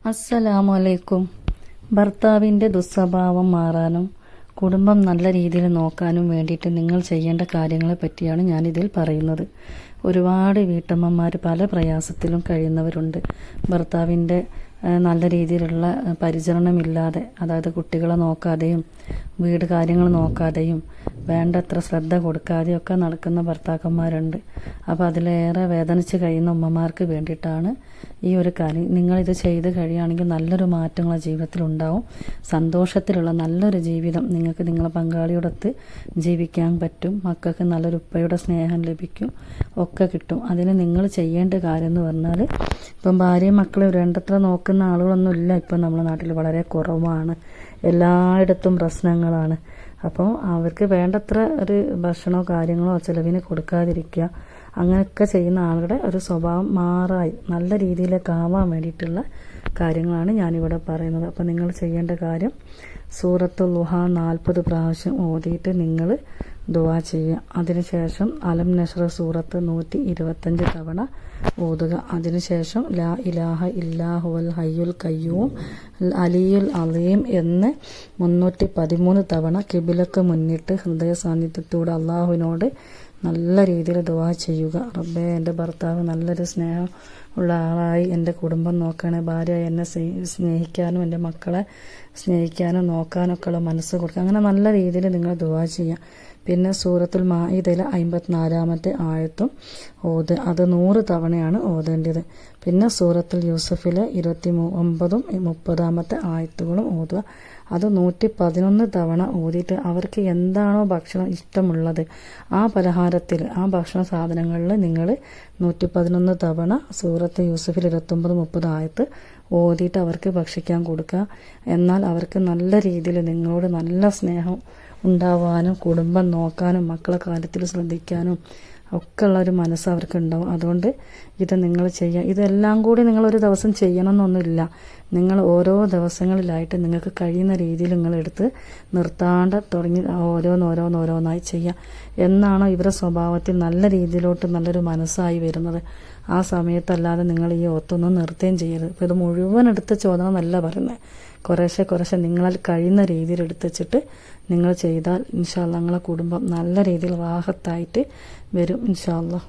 അസ്സലാമലൈക്കും. ഭർത്താവിൻ്റെ ദുസ്വഭാവം മാറാനും കുടുംബം നല്ല രീതിയിൽ നോക്കാനും വേണ്ടിയിട്ട് നിങ്ങൾ ചെയ്യേണ്ട കാര്യങ്ങളെ പറ്റിയാണ് ഞാനിതിൽ പറയുന്നത്. ഒരുപാട് വീട്ടമ്മമാർ പല പ്രയാസത്തിലും കഴിയുന്നവരുണ്ട്. ഭർത്താവിൻ്റെ നല്ല രീതിയിലുള്ള പരിചരണമില്ലാതെ, അതായത് കുട്ടികളെ നോക്കാതെയും വീട് കാര്യങ്ങൾ നോക്കാതെയും വേണ്ടത്ര ശ്രദ്ധ കൊടുക്കാതെയൊക്കെ നടക്കുന്ന ഭർത്താക്കന്മാരുണ്ട്. അപ്പോൾ അതിലേറെ വേദനിച്ച് കഴിയുന്ന ഉമ്മമാർക്ക് വേണ്ടിയിട്ടാണ് ഈ ഒരു കാര്യം. നിങ്ങളിത് ചെയ്ത് കഴിയുകയാണെങ്കിൽ നല്ലൊരു മാറ്റങ്ങൾ ജീവിതത്തിൽ ഉണ്ടാവും. സന്തോഷത്തിലുള്ള നല്ലൊരു ജീവിതം നിങ്ങൾക്ക് നിങ്ങളെ പങ്കാളിയോടൊത്ത് ജീവിക്കാൻ പറ്റും. മക്കൾക്ക് നല്ലൊരു ഉപ്പയുടെ സ്നേഹം ലഭിക്കും, ഒക്കെ കിട്ടും. അതിന് നിങ്ങൾ ചെയ്യേണ്ട കാര്യം എന്ന് പറഞ്ഞാൽ, ഇപ്പം ഭാര്യയും മക്കളെ വേണ്ടത്ര നോക്കുന്ന ആളുകളൊന്നും ഇല്ല. ഇപ്പം നമ്മുടെ നാട്ടിൽ വളരെ കുറവാണ്. എല്ലായിടത്തും പ്രശ്നങ്ങളാണ്. അപ്പോൾ അവർക്ക് വേണ്ടത്ര ഒരു ഭക്ഷണമോ കാര്യങ്ങളോ ചിലവിന് കൊടുക്കാതിരിക്കുക, അങ്ങനെയൊക്കെ ചെയ്യുന്ന ആളുകളുടെ ഒരു സ്വഭാവം മാറായി നല്ല രീതിയിലേക്ക് ആവാൻ വേണ്ടിയിട്ടുള്ള കാര്യങ്ങളാണ് ഞാനിവിടെ പറയുന്നത്. അപ്പോൾ നിങ്ങൾ ചെയ്യേണ്ട കാര്യം, സൂറത്തുൽ ളുഹ 40 പ്രാവശ്യം ഓതിയിട്ട് നിങ്ങൾ ദുആ ചെയ്യുക. അതിനുശേഷം അലം നഷ്റ സൂറത്ത് 125 തവണ ഓതുക. അതിനുശേഷം ലാ ഇലാഹ ഇല്ലാഹുവൽ ഹയ്യുൽ ഖയ്യൂം അലിയുൽ അലീം എന്ന് 313 തവണ കിബിലക്ക് മുന്നിട്ട് ഹൃദയ സാന്നിധ്യത്തോടെ അള്ളാഹുവിനോട് നല്ല രീതിയിൽ ദുആ ചെയ്യുക. റബ്ബേ, എൻ്റെ ഭർത്താവ് നല്ലൊരു സ്നേഹം ഉള്ള ആളായി എൻ്റെ കുടുംബം നോക്കണേ. ഭാര്യ എന്നെ സ്നേഹിക്കാനും എൻ്റെ മക്കളെ സ്നേഹിക്കാനും നോക്കാനൊക്കെ ഉള്ള മനസ്സ് കൊടുക്കുക. അങ്ങനെ നല്ല രീതിയിൽ നിങ്ങൾ ദുആ ചെയ്യുക. പിന്നെ സൂറത്തുൽ മാഇദയിലെ 54-ാമത്തെ ആയത്തും ഓത്. അത് 100 തവണയാണ് ഓതേണ്ടത്. പിന്നെ സൂറത്തുൽ യൂസഫിലെ 29-ഉം 30-ാമത്തെ ആയത്തുകളും ഓതുക. അത് 111 തവണ ഓതിയിട്ട് അവർക്ക് എന്താണോ ഭക്ഷണം ഇഷ്ടമുള്ളത് ആ പലഹാരത്തിൽ, ആ ഭക്ഷണ സാധനങ്ങളിൽ നിങ്ങൾ 111 തവണ സൂറത്ത് യൂസഫിൽ 29-30 ആയത്ത് ഓതിയിട്ട് അവർക്ക് ഭക്ഷിക്കാൻ കൊടുക്കുക. എന്നാൽ അവർക്ക് നല്ല രീതിയിൽ നിങ്ങളോട് നല്ല സ്നേഹം ഉണ്ടാവാനും കുടുംബം നോക്കാനും മക്കളെ കാര്യത്തിൽ ശ്രദ്ധിക്കാനും ഒക്കെ ഉള്ള ഒരു മനസ്സ് അവർക്ക് ഉണ്ടാവും. അതുകൊണ്ട് ഇത് നിങ്ങൾ ചെയ്യുക. ഇതെല്ലാം കൂടി നിങ്ങൾ ഒരു ദിവസം ചെയ്യണമെന്നൊന്നുമില്ല. നിങ്ങൾ ദിവസങ്ങളിലായിട്ട് നിങ്ങൾക്ക് കഴിയുന്ന രീതിയിൽ നിങ്ങൾ എടുത്ത് നിർത്താണ്ട് തുടങ്ങി ഓരോന്നോരോന്നായി ചെയ്യുക. എന്നാണോ ഇവരുടെ സ്വഭാവത്തിൽ നല്ല രീതിയിലോട്ട് നല്ലൊരു മനസ്സായി വരുന്നത്, ആ സമയത്തല്ലാതെ നിങ്ങൾ ഈ ഒത്തൊന്നും നിർത്തുകയും ചെയ്യരുത്. ഇപ്പോൾ ഇത് മുഴുവൻ എടുത്ത് ചോദനമെന്നല്ല പറയുന്നത്. കുറേശ്ശെ നിങ്ങളാൽ കഴിയുന്ന രീതിയിൽ എടുത്തുവെച്ചിട്ട് നിങ്ങൾ ചെയ്താൽ ഇൻഷാ അല്ലാഹ് നിങ്ങളെ കുടുംബം നല്ല രീതിയിൽ റാഹത്തായിട്ട് വരും ഇൻഷാ അല്ലാഹ്.